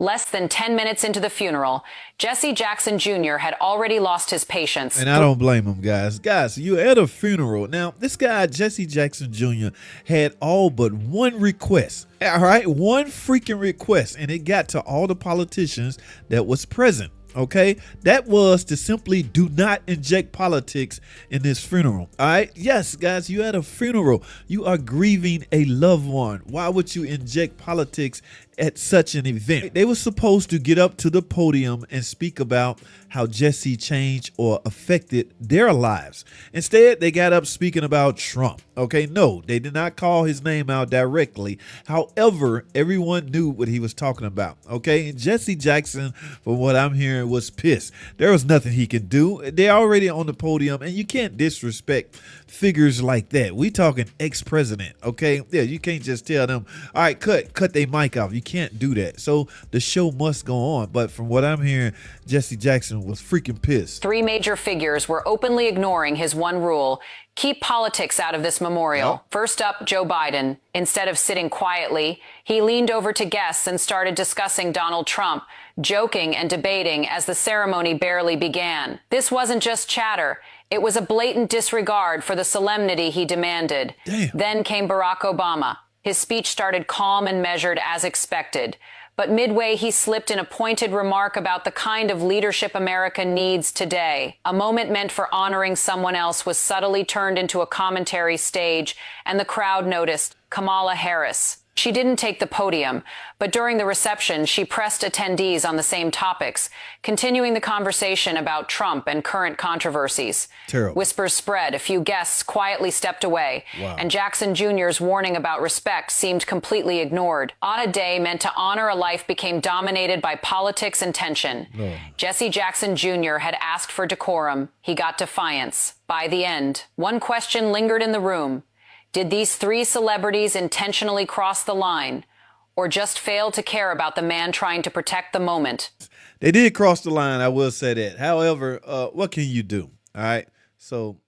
Less than 10 minutes into the funeral, Jesse Jackson Jr. had already lost his patience. And I don't blame him, guys. Guys, you're at a funeral. Now, this guy, Jesse Jackson Jr., had all but one request. All right, one freaking request. And it got to all the politicians that was present. Okay, that was to simply do not inject politics in this funeral. All right, yes, guys, you at a funeral. You are grieving a loved one. Why would you inject politics at such an event? They were supposed to get up to the podium and speak about how Jesse changed or affected their lives. Instead, they got up speaking about Trump. Okay, no, they did not call his name out directly. However, everyone knew what he was talking about. Okay, and Jesse Jackson, from what I'm hearing, was pissed. There was nothing he could do. They're already on the podium, and you can't disrespect figures like that. We talking ex-president. Okay, yeah, you can't just tell them, all right, cut their mic off. You can't do that. So the show must go on. But from what I'm hearing, Jesse Jackson was freaking pissed. Three major figures were openly ignoring his one rule: keep politics out of this memorial. Yep. First up, Joe Biden. Instead of sitting quietly, he leaned over to guests and started discussing Donald Trump, joking and debating as the ceremony barely began. This wasn't just chatter. It was a blatant disregard for the solemnity he demanded. Damn. Then came Barack Obama. His speech started calm and measured as expected. But midway, he slipped in a pointed remark about the kind of leadership America needs today. A moment meant for honoring someone else was subtly turned into a commentary stage, and the crowd noticed Kamala Harris. She didn't take the podium, but during the reception, she pressed attendees on the same topics, continuing the conversation about Trump and current controversies. Terrible. Whispers spread. A few guests quietly stepped away, Wow. and Jackson Jr.'s warning about respect seemed completely ignored. On a day meant to honor a life became dominated by politics and tension. No. Jesse Jackson Jr. had asked for decorum. He got defiance. By the end, one question lingered in the room. Did these three celebrities intentionally cross the line, or just fail to care about the man trying to protect the moment? They did cross the line, I will say that. However, what can you do? All right. So